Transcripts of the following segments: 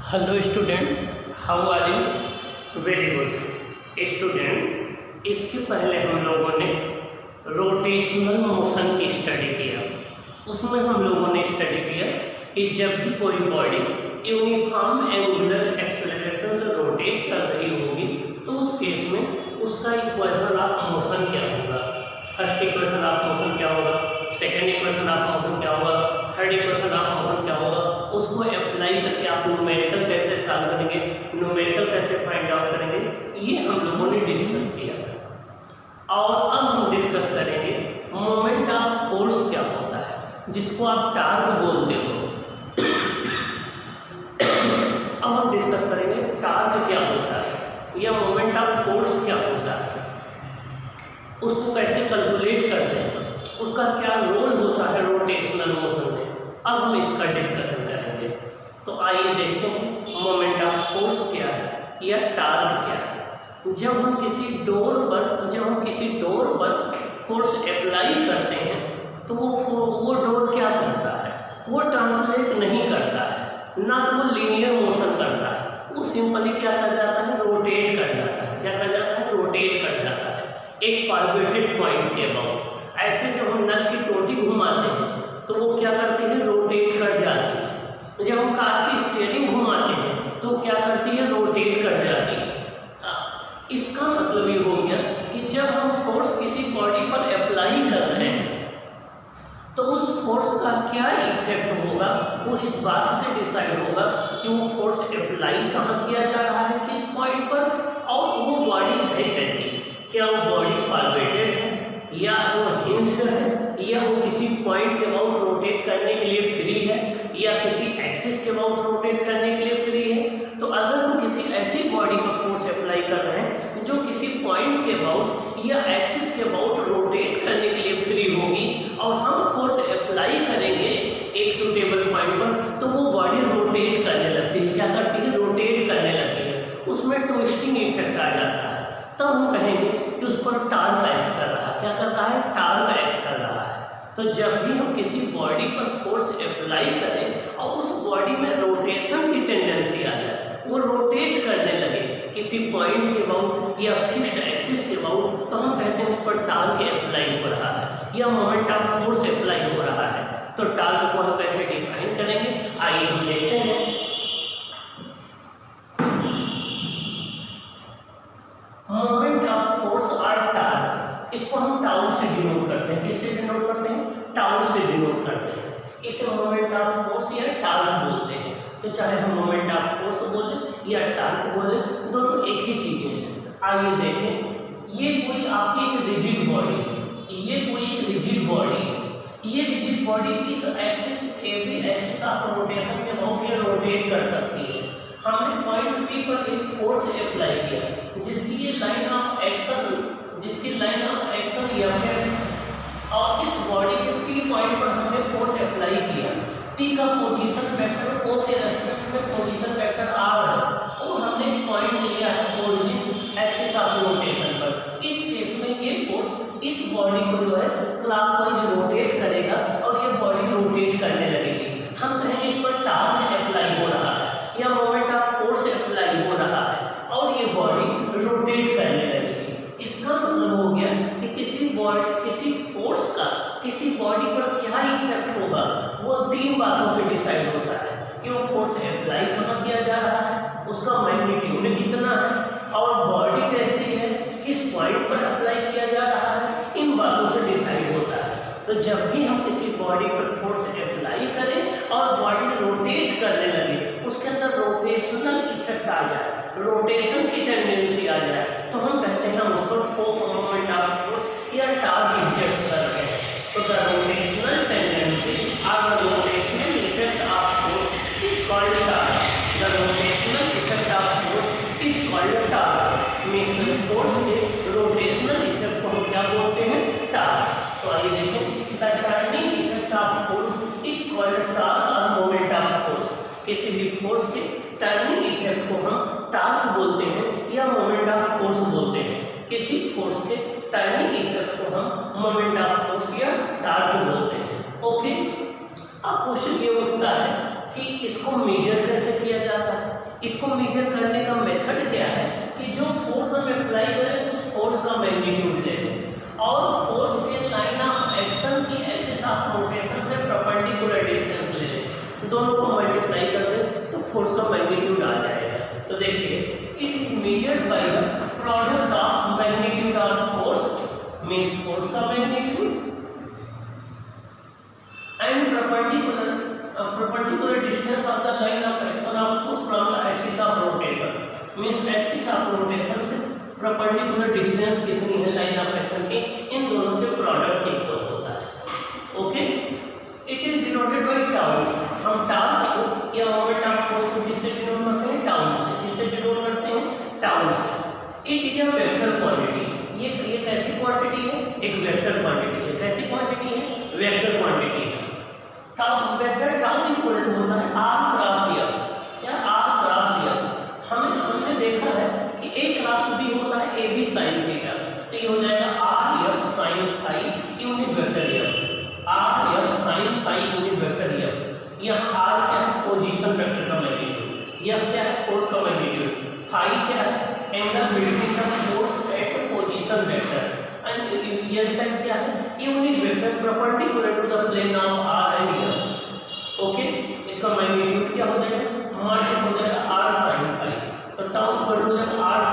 Hello students, how are you? Very good students, इसके पहले हम लोगों ने रोटेशनल मोशन की स्टडी किया। उसमें हम लोगों ने स्टडी किया कि जब भी कोई बॉडी यूनिफॉर्म एंगुलर एक्सेलरेशन से रोटेट कर रही होगी तो उस केस में उसका इक्वेशन ऑफ मोशन क्या होगा। फर्स्ट इक्वेशन ऑफ मोशन क्या होगा, सेकेंड इक्वेशन ऑफ मोशन क्या होगा, थर्ड इक्वेशन ऑफ मोशन क्या होगा, उसको अप्लाई करके आप न्यूमेरिकल कैसे सॉल्व करेंगे, न्यूमेरिकल कैसे फाइंड आउट करेंगे, ये हम लोगों ने डिस्कस किया था। और अब हम डिस्कस करेंगे मोमेंट ऑफ फोर्स क्या होता है, जिसको आप टार्क बोलते हो। अब हम डिस्कस करेंगे टार्क क्या होता है या मोमेंट ऑफ फोर्स क्या होता है, उसको कैसे कैलकुलेट करते हैं, उसका क्या रोल होता है रोटेशनल मोशन में। अब हम इसका डिस्कशन करेंगे। तो आइए देखते हैं मोमेंट ऑफ फोर्स क्या है या टार्क क्या है। जब हम किसी डोर पर फोर्स अप्लाई करते हैं तो वो डोर क्या करता है, वो ट्रांसलेट नहीं करता है, ना तो वो लीनियर मोशन करता है, वो सिंपली क्या कर जाता है, रोटेट कर जाता है। क्या कर जाता है, रोटेट कर जाता है एक पार्बिटेड पॉइंट के अबाउट। ऐसे जब हम नल की टोटी घुमाते हैं तो वो क्या करती है, रोटेट कर जाती है। जब हम कार की स्टीयरिंग घुमाते हैं तो क्या करती है, रोटेट कर जाती है। इसका मतलब ये हो गया कि जब हम फोर्स किसी बॉडी पर अप्लाई कर रहे हैं तो उस फोर्स का क्या इफेक्ट होगा, वो इस बात से डिसाइड होगा कि वो फोर्स अप्लाई कहाँ किया जा रहा है, किस पॉइंट पर, और वो बॉडी है कैसी। क्या वो बॉडी पार्बिटेड है या वो हिंज्ड है या वो किसी पॉइंट के अबाउट रोटेट करने के लिए फ्री है या किसी एक्सिस के अबाउट रोटेट करने के लिए फ्री है। तो अगर हम किसी ऐसी बॉडी पर फोर्स अप्लाई कर रहे हैं जो किसी पॉइंट के अबाउट या एक्सिस के अबाउट रोटेट करने के लिए फ्री होगी और हम फोर्स अप्लाई करेंगे एक सुटेबल पॉइंट पर, तो वो बॉडी रोटेट करने लगती है। क्या करती है, रोटेट करने लगती है, उसमें ट्विस्टिंग इफेक्ट आ जाता है। तब हम कहेंगे कि उस पर टार्क एक्ट कर रहा है। क्या कर रहा है, टार्क एक्ट कर रहा है। तो जब भी हम किसी बॉडी पर फोर्स अप्लाई करें और उस बॉडी में रोटेशन की टेंडेंसी आ जाए, वो रोटेट करने लगे किसी पॉइंट के अबाउट या फिक्स्ड एक्सिस के अबाउट, तो हम कहते हैं उस पर टार्क अप्लाई हो रहा है या मोमेंट ऑफ फोर्स अप्लाई हो रहा है। तो टार्क को हम कैसे डिफाइन करेंगे, आइए हम देखते हैं। मोमेंट ऑफ फोर्स और टार्क, इसको हम टाउ से डिनोट करते हैं। किससे डिनोट करते हैं, टाउ से डिनोट करते हैं। इसे मोमेंट ऑफ फोर्स या टार्क बोलते हैं। तो चाहे हम मोमेंट ऑफ फोर्स बोलें या टार्क बोलें, दोनों एक ही चीजें हैं। आइए देखें, ये कोई आपकी एक रिजिड बॉडी है, ये कोई एक रिजिड बॉडी है। ये रिजिड बॉडी इस axis AB axis of rotation के अबाउट ये रोटेट कर सकती है। हमने पॉइंट पी पर एक फोर्स अप्लाई किया जिसकी ये लाइन ऑफ एक्शन एफ और इस बॉडी के पी पॉइंट पर हमने फोर्स अप्लाई किया। पी का पोजीशन वेक्टर ओ के रेस्पेक्ट में पोजीशन वेक्टर आर है और हमने पॉइंट लिया है ओरिजिन एक्सिस ऑफ रोटेशन पर। इस केस में ये फोर्स इस बॉडी को जो है क्लॉकवाइज रोटेट करेगा और ये बॉडी रोटेट करने लगेगी। हम कहेंगे इस पर टार्क अप्लाई हो रहा है या मोमेंट ऑफ फोर्स अप्लाई हो रहा है और ये बॉडी रोटेट करने लगेगी। इसका मतलब हो गया कि किसी फोर्स का किसी बॉडी पर क्या इफेक्ट होगा, वो तीन बातों से डिसाइड होता है कि वो फोर्स अप्लाई कहाँ किया जा रहा है, उसका मैग्नीट्यूड कितना है और बॉडी कैसी है, किस पॉइंट पर अप्लाई किया जा रहा है, इन बातों से डिसाइड होता है। तो जब भी हम किसी बॉडी पर फोर्स अप्लाई करें और बॉडी रोटेट करने लगे, उसके अंदर रोटेशनल इफेक्ट आ जाए, रोटेशन की टेंडेंसी आ जाए, तो हम कहते हैं हम उसको मोमेंट ऑफ फोर्स या टार्क इंजेक्ट कर रहे हैं। तो द रोटेशनल टेंडेंसी और the rotational effect of force is called torque. The rotational effect of force is called torque. Means force के रोटेशनल इफेक्ट को हम क्या बोलते हैं, टार्क। तो आइए देखें, the turning effect of force is called torque और मोमेंट ऑफ फोर्स। किसी भी फोर्स के टर्निंग इफेक्ट को हम टार्क बोलते हैं या मोमेंट ऑफ फोर्स बोलते हैं। किसी फोर्स के टर्निंग इफेक्ट को हम मोमेंट ऑफ फोर्स या टार्क बोलते हैं। ओके, अब क्वेश्चन ये उठता है कि इसको मेजर कैसे किया जाता है। इसको मेजर करने का मेथड क्या है कि जो फोर्स हम अप्लाई करें उस फोर्स का मैग्नीट्यूड ले लें और फोर्स के लाइन ऑफ एक्शन की एक्सिस ऑफ रोटेशन से परपेंडिकुलर डिस्टेंस ले लें, दोनों को मल्टीप्लाई कर दें तो फोर्स का मैग्नीट्यूड आ जाएगा। तो देखिए it is measured by the product of magnitude of force means force का magnitude and perpendicular distance of the line of action of force from the axis of rotation means axis of rotation से perpendicular distance कितनी है line of action के, इन दोनों के product equal होता है। Okay, it is denoted by tau. हम tau को या मोमेंट ऑफ फोर्स को किससे डिनोट करते हैं? टाउ से। किससे डिनोट करते हैं? टाउ से। It is a vector quantity. ये कैसी क्वांटिटी है? एक वेक्टर क्वांटिटी है। कैसी क्वांटिटी है? वेक्टर क्वांटिटी है। Tau vector tau equal to होता है r क्रॉस m। क्या? r cross m। हमने देखा है कि a क्रॉस b होता है ab sin थीटा, तो ये हो जाएगा r m sin phi unit vector m। r m sin phi unit vector m। यहाँ r क्या है? पोजीशन वेक्टर का मैग्नीट्यूड। यह क्या है? फोर्स का मैग्नीट्यूड। phi क्या है? Angle between the force at position vector. And ये टाइप क्या है? Unit vector perpendicular to the plane of r and m। Okay, इसका मैग्नीट्यूड क्या हो जाएगा? माइनस हो जाएगा r sin phi। तो टाउ इक्वल हो जाएगा r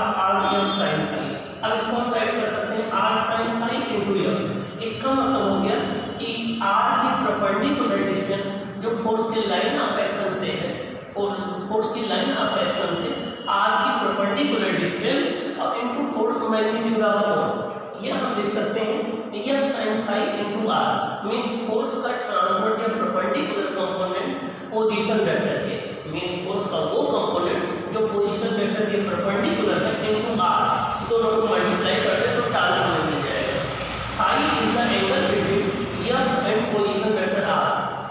m sin phi। अब इसको हम टाइप कर सकते हैं r sin phi into m। इसका मतलब हो गया कि r की परपेंडिकुलर डिस्टेंस जो फोर्स के लाइन ऑफ एक्शन से है, और फोर्स की लाइन ऑफ एक्शन से r की परपेंडिकुलर डिस्टेंस और into force magnitude of force, यह हम लिख सकते हैं m sin phi into r means force का ट्रांसवर्स या परपेंडिकुलर कंपोनेंट पोजीशन वेक्टर के, मींस फोर्स का वो कंपोनेंट जो पोजीशन वेक्टर के परपेंडिकुलर है इनटू r, दोनों को मल्टीप्लाई कर दे तो टाल मिल जाएगा। phi is the angle between m and position vector r।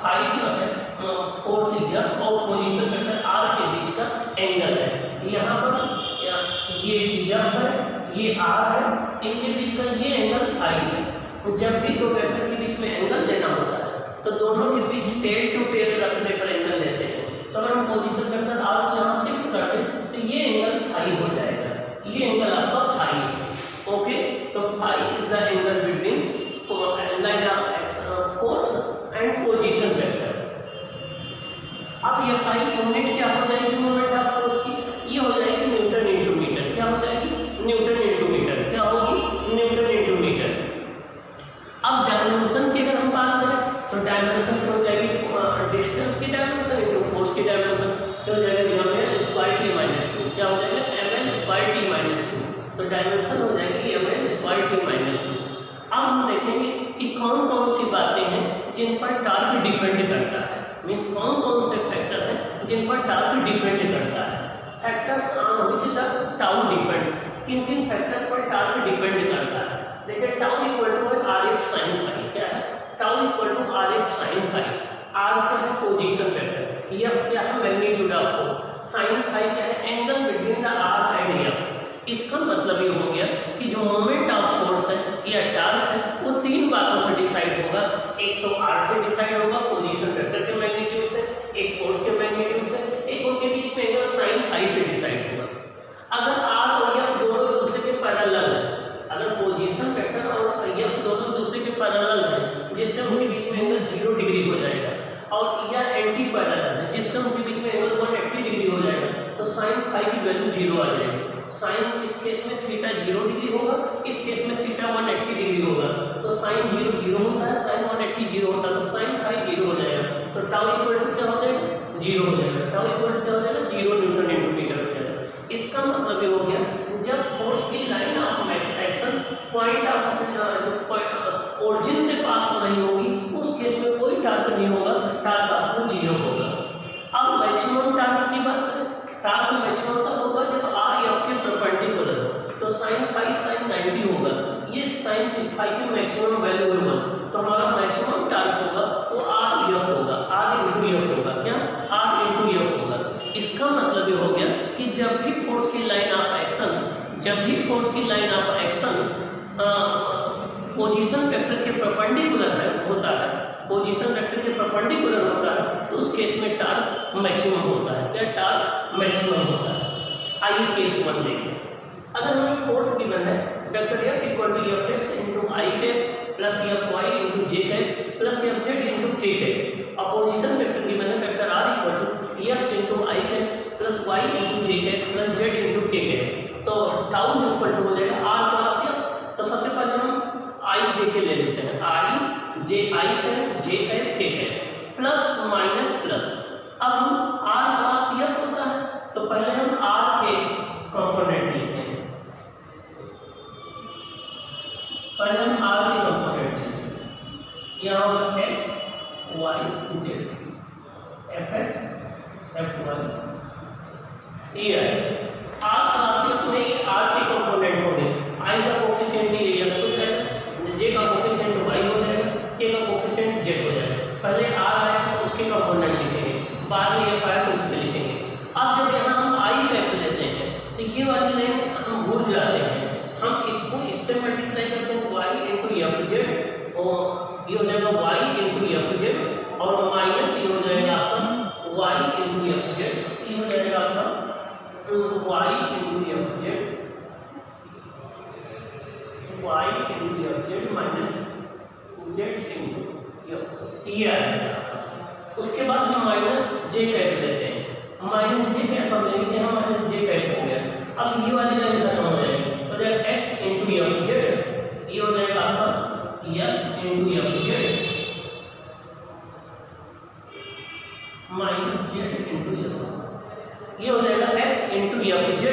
phi जो है फोर्स इज और पोजीशन वेक्टर r के बीच का एंगल है। यहाँ पर ये m है, ये r है, इनके बीच का ये एंगल phi है। तो जब भी दो वेक्टर के बीच में एंगल लेना होता है तो दोनों के बीच टेल टू टेल रखने पर एंगल लेते हैं। तो अगर हम पोजीशन वेक्टर r को यहाँ शिफ्ट कर दें तो ये एंगल phi हो जाएगा। ये एंगल आपका phi है। ओके, तो phi is the angle between line of action force and position vector. अब ये सारी यूनिट क्या हो जाएगी मोमेंट ऑफ फोर्स की? ये हो जाएगी न्यूटन इनटू मीटर। क्या हो जाएगी? Newton into metre. क्या होगी? Newton into metre. अब डायमेंशन की अगर हम बात करें तो डायमेंशन हो जाएगी डिस्टेंस की डायमेंशन इनटू फोर्स की डायमेंशन, तो हो जाएगा ml स्क्वायर t माइनस 2। क्या हो जाएगा? ml square t minus 2। तो डायमेंशन हो जाएगी ml स्क्वायर t माइनस 2। अब हम देखेंगे कि कौन कौन सी बातें हैं जिन पर टार्क डिपेंड करता है, मीन्स कौन कौन से फैक्टर हैं जिन पर टार्क डिपेंड करता है। Factors on which the tau depends, किन किन फैक्टर्स पर टार्क डिपेंड करता है? देखिए tau equal to rf sin phi। क्या है? Tau equal to rf sin phi। r क्या है? Position vector. यह क्या है? Magnitude of force. sin phi क्या है? Angle between the r and m। इसका मतलब ये हो गया कि जो मोमेंट ऑफ फोर्स है या टार्क है वो तीन बातों से डिसाइड होगा। एक तो r से डिसाइड होगा पोजीशन वेक्टर के मैग्नीट्यूड से, एक फोर्स के मैग्नीट्यूड से, एक उनके बीच में एंगल sin phi से डिसाइड होगा। अगर r और m दोनों दूसरे के पैरेलल है, अगर पोजीशन वेक्टर और m दोनों दूसरे के पैरेलल है जिससे उनके बीच में एंगल 0 डिग्री हो जाएगा, और यह एंटी पैरेलल है जिससे उनके बीच में एंगल 180 डिग्री हो जाएगा, तो sin phi की वैल्यू 0 आ जाएगी। साइन इस केस में थीटा 0 डिग्री होगा, इस केस में थीटा 180 डिग्री होगा। तो साइन 0 0 होता है, साइन 180 0 होता है, तो साइन phi 0 हो जाएगा। तो टाउ इक्वल टू क्या हो जाएगा? 0 हो जाएगा। टाउ इक्वल टू क्या हो जाएगा? 0 न्यूटन इनटू मीटर हो जाएगा। इसका मतलब ये हो गया जब फोर्स की line of action point of origin से पास हो रही होगी उस केस में कोई टार्क नहीं होगा, टार्क आपको 0 होगा। अब मैक्सिमम टार्क की बात करें, टार्क मैक्सिमम तब होगा जब r f के परपेंडिकुलर हो, तो sin phi sin 90 होगा। ये sin phi की मैक्सिमम वैल्यू है 1, तो हमारा मैक्सिमम टार्क होगा वो r f होगा, r into f होगा। क्या? r into f होगा। इसका मतलब ये हो गया कि जब भी फोर्स की line of action position vector के परपेंडिकुलर होता है, पोजीशन वेक्टर के परपेंडिकुलर होता है, तो उस केस में टार्क मैक्सिमम होता है। क्या? टार्क मैक्सिमम होता है। आइए केस 1 देखें। अगर हमें फोर्स गिवन है vector F equal to Fx into I cap plus Fy into J cap plus Fz into K cap, a position vector given है vector R equal to X into I cap plus Y into J cap plus Z into K cap, तो tau equal to हो जाएगा R cross F। तो सबसे पहले हम आई जे के ले लेते हैं, आई जे आई कैप जे कैप के कैप प्लस माइनस प्लस। अब हम R क्रॉस F होता है तो पहले हम R के कंपोनेंट लेते हैं, पहले हम R के कंपोनेंट लेते हैं, यहाँ होगा x y z, fx fy ये है R क्लास में ये R के कंपोनेंट हो गए। I का कोफिशिएंट ये x हो जाएगा, j का कोफिशिएंट y हो जाएगा, k का कोफिशिएंट z हो जाएगा। पहले R आया तो उसके कंपोनेंट लिखेंगे, बाद में f आया तो उसके लिखेंगे। अब जब यहाँ हम I कैप लेते हैं तो ये वाली लाइन हम भूल जाते हैं, हम इसको इससे मल्टीप्लाई करते हैं y इंटू fz और ये हो जाएगा y इंटू fz और माइनस ये हो जाएगा आपका y इंटू fz, ये हो जाएगा आपका y into fz minus z into ये आएगा। उसके बाद हम माइनस j कैप लेते हैं, माइनस j कैप हम लेंगे, यहाँ माइनस j कैप हो गया। अब ये वाली लाइन खत्म हो जाएगी, हो जाएगा x इंटू fz, ये हो जाएगा आपका x into fz minus z into f, ये हो जाएगा x इंटू fz,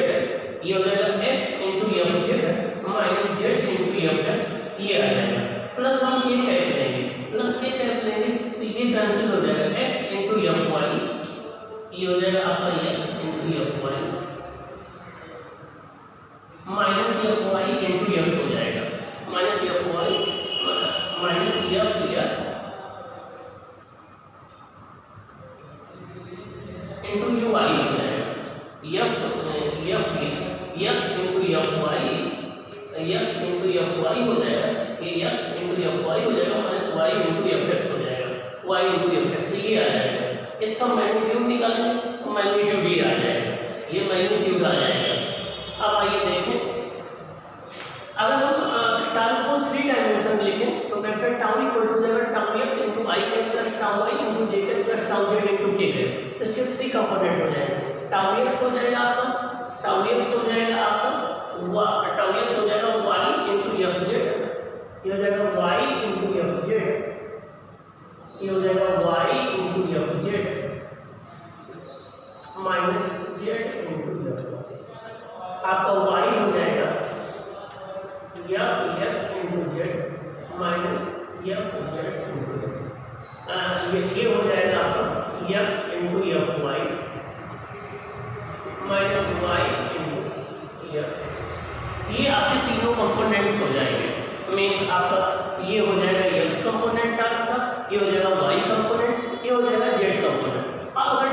ये हो जाएगा x into fz minus z into fx, ये आ जाएगा। प्लस हम ये कैप लेंगे, प्लस के कैप लेंगे तो ये कैंसिल हो जाएगा, x इंटू fy, ये हो जाएगा आपका x into fy minus fy into x हो जाएगा, minus fy minus fx into uy हो जाएगा, x into fy, x into fy हो जाएगा, ये x इंटू fy हो जाएगा माइनस y इंटू fx हो जाएगा, y इंटू fx ये आ जाएगा। इसका मैग्नीट्यूड निकालेंगे तो मैग्नीट्यूड ये आ जाएगा, ये मैग्नीट्यूड आ जाएगा। अब आइए देखें, अगर हम टाउ को 3 डायमेंशन में लिखें तो वेक्टर टाउ इक्वल टू हो जाएगा tau x into I cap plus tau y into J cap plus tau z into K cap, इसके 3 कंपोनेंट हो जाएंगे। टाउ x हो जाएगा आपका, टाउ x हो जाएगा आपका टाउ x हो जाएगा y इंटू fz, ये हो जाएगा y इंटू fz, ये हो जाएगा y into fz minus z into fy, आपका y हो जाएगा x into z minus fz into x, ये हो जाएगा आपका x into fy minus y into f, ये आपके तीनों कंपोनेंट हो जाएंगे। मीन्स आपका ये हो जाएगा x कंपोनेंट टार्क का, ये हो जाएगा y कंपोनेंट, ये हो जाएगा z कंपोनेंट। अब अगर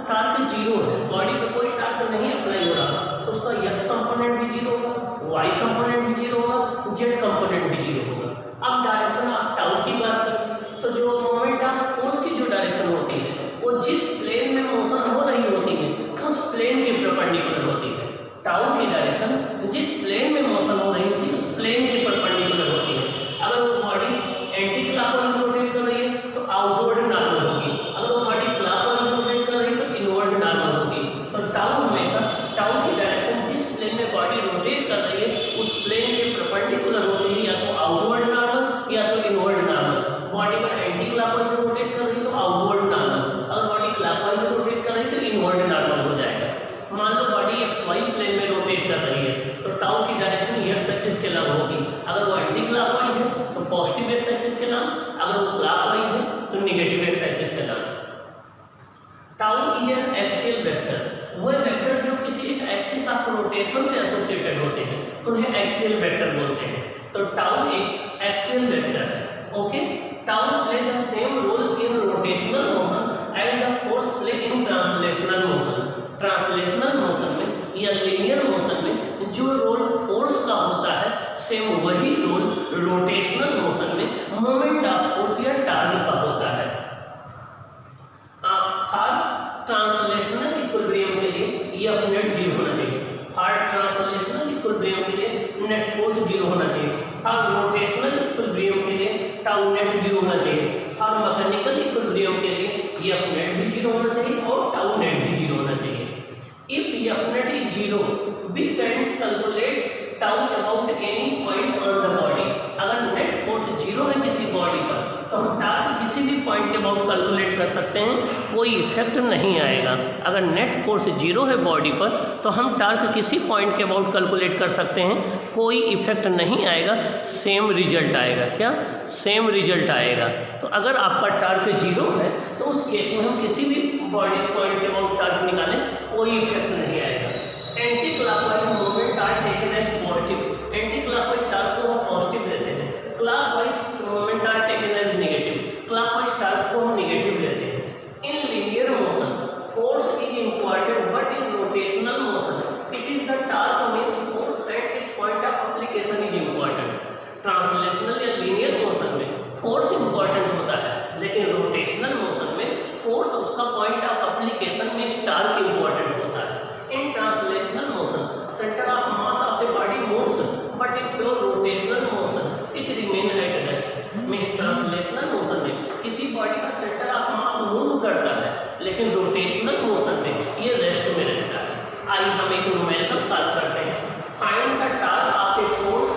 टार्क 0 है, बॉडी पे कोई टार्क नहीं अप्लाई हो रहा तो उसका x कंपोनेंट भी 0 होगा, y कंपोनेंट भी 0 होगा, z कंपोनेंट भी 0 होगा। अब डायरेक्शन आप टाउ की बात करें तो जो मोमेंट ऑफ फोर्स की जो डायरेक्शन होती है वो जिस प्लेन में मोशन हो रही होती है उस प्लेन के परपेंडिकुलर होती है। टाउ की डायरेक्शन जिस प्लेन में मोशन हो रही होती है उस प्लेन के परपेंडिकुलर होती है। अगर वो बॉडी एंटी क्लॉकवाइज रोटेट कर रही है तो आउटवर्ड नॉर्मल होगी, अगर वो बॉडी क्लॉकवाइज रोटेट कर रही है तो इनवर्ड नॉर्मल होगी। तो टाउ हमेशा टाउ की डायरेक्शन जिस प्लेन में बॉडी रोटेट कर रही है उस प्लेन के परपेंडिकुलर होती है, या तो आउटवर्ड नॉर्मल या तो इनवर्ड नॉर्मल। बॉडी का एंटी क्लॉकवाइज रोटेट कर रही है तो आउटवर्ड नॉर्मल, अगर बॉडी क्लॉकवाइज रोटेट कर रही है तो इनवर्ड नॉर्मल हो जाएगा। मान लो बॉडी xy प्लेन में रोटेट कर रही है तो टाउ की डायरेक्शन x एक्सिस के लंब होगी, अगर वो एंटी क्लॉकवाइज है तो पॉजिटिव x एक्सिस के लंब, अगर वो क्लॉकवाइज है तो नेगेटिव x एक्सिस के लंब। Tau is an axial vector, वो वेक्टर जो किसी एक एक्सिस ऑफ रोटेशन से एसोसिएटेड होते हैं उन्हें एक्सियल वेक्टर बोलते हैं। तो टाउ एक एक्सियल वेक्टर है। Okay, tau play the same role in rotational motion and the force play in translational motion. Translational motion में या लीनियर मोशन में जो रोल फोर्स का होता है सेम वही रोल रोटेशनल मोशन में मोमेंट ऑफ फोर्स या टार्क का होता है। ट्रांसलेशनल इक्विलिब्रियम के लिए एफ नेट जीरो होना चाहिए। फॉर ट्रांसलेशनल इक्विलिब्रियम के लिए नेट फोर्स जीरो होना चाहिए। फॉर रोटेशनल इक्विलिब्रियम के लिए टाउ नेट जीरो होना चाहिए। फॉर मैकेनिकल इक्विलिब्रियम के लिए एफ नेट भी जीरो होना चाहिए और टाउ नेट भी जीरो होना चाहिए। If F net is zero we can calculate tau about any point on the body. अगर नेट फोर्स जीरो है किसी बॉडी पर तो हम टार्क किसी भी पॉइंट के अबाउट कैलकुलेट कर सकते हैं, कोई इफेक्ट नहीं आएगा। अगर नेट फोर्स जीरो है बॉडी पर तो हम टार्क किसी पॉइंट के अबाउट कैलकुलेट कर सकते हैं, कोई इफेक्ट नहीं आएगा, सेम रिजल्ट आएगा। क्या? सेम रिजल्ट आएगा। तो अगर आपका टार्क जीरो है तो उस केस में हम किसी भी बॉडी पॉइंट के अबाउट टार्क निकालें, कोई इफेक्ट नहीं आएगा। Anticlockwise movement are taken as positive. Anticlockwise torque को हम पॉजिटिव लेते हैं, clockwise movement are taken as negative. Clockwise torque को हम नेगेटिव लेते हैं। In linear motion force is important but in rotational motion it is the torque means force and its point of application is important. Translational या linear motion में force important होता है, लेकिन rotational motion में force उसका point of application में torque important होता है। In translational motion, center of mass of the body moves, but in pure rotational motion, it remain at rest. Means translational motion में किसी बॉडी का center of mass move करता है, लेकिन rotational motion में ये रेस्ट में रहता है। आइए हम एक न्यूमेरिकल सॉल्व करते हैं। Find the torque of a force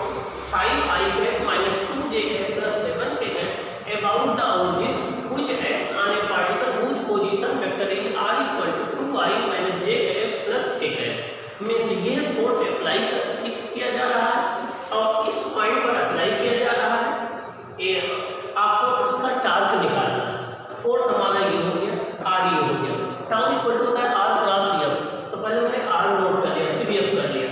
5I cap minus 2J cap plus 7K cap about the origin which acts on a particle whose position vector is r equal to 2I minus J cap plus k cap. Means ये force apply किया जा रहा है और इस point पर apply किया जा रहा है। ये आपको इसका टार्क निकालना है। फोर्स हमारा ये हो गया, आर ये हो गया, टाउ इक्वल टू होता है आर क्रॉस एफ। तो पहले मैंने आर नोट कर लिया, फिर एफ कर लिया,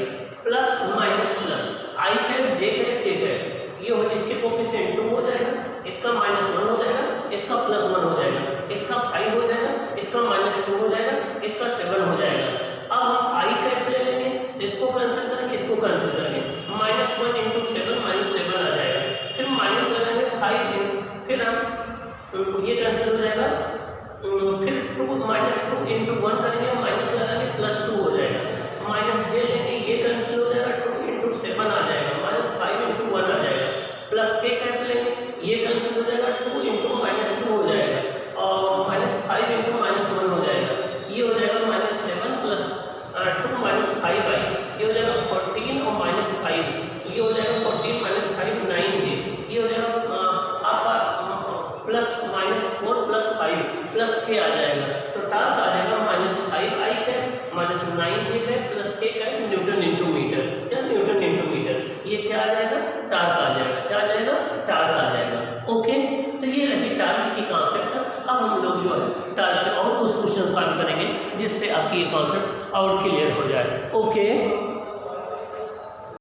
प्लस माइनस प्लस आई कैप जे कैप के कैप। ये हो इसके कोफिशिएंट 2 हो जाएगा, इसका -1 हो जाएगा, इसका +1 हो जाएगा, इसका 5 हो जाएगा, इसका -2 हो जाएगा, इसका 7 हो जाएगा। अब हम आई कैप ले लेंगे, इसको कैंसिल करेंगे, इसको कैंसिल करेंगे, -1 × 7 -7 आ जाएगा। फिर माइनस लगाएंगे 5, फिर हम ये कैंसिल हो जाएगा, फिर 2 -2 × 1 करेंगे, माइनस लगाएंगे, +2 हो जाएगा। माइनस जे लेंगे, ये कैंसिल हो जाएगा, 2 × 7 आ जाएगा, -5 × 1 आ जाएगा। प्लस के कैप लेंगे, ये कैंसिल हो जाएगा, 2 × -2 हो जाएगा और -5 × -1 हो जाएगा। ये हो जाएगा -7 + 2 - 5i, ये हो जाएगा 14 और -5, ये हो जाएगा 14 - 5 9j, ये हो जाएगा आपका +-4 + 5 प्लस k आ जाएगा। तो टार्क आ जाएगा -5i cap -9j cap plus k cap newton into metre. क्या? Newton into metre. ये क्या आ जाएगा? टार्क आ जाएगा। क्या आ जाएगा? टार्क आ जाएगा। ओके, तो ये रही टार्क की कॉन्सेप्ट। अब हम लोग जो है टार्क के और कुछ क्वेश्चन सॉल्व करेंगे जिससे आपकी ये कॉन्सेप्ट और क्लियर हो जाए। ओके।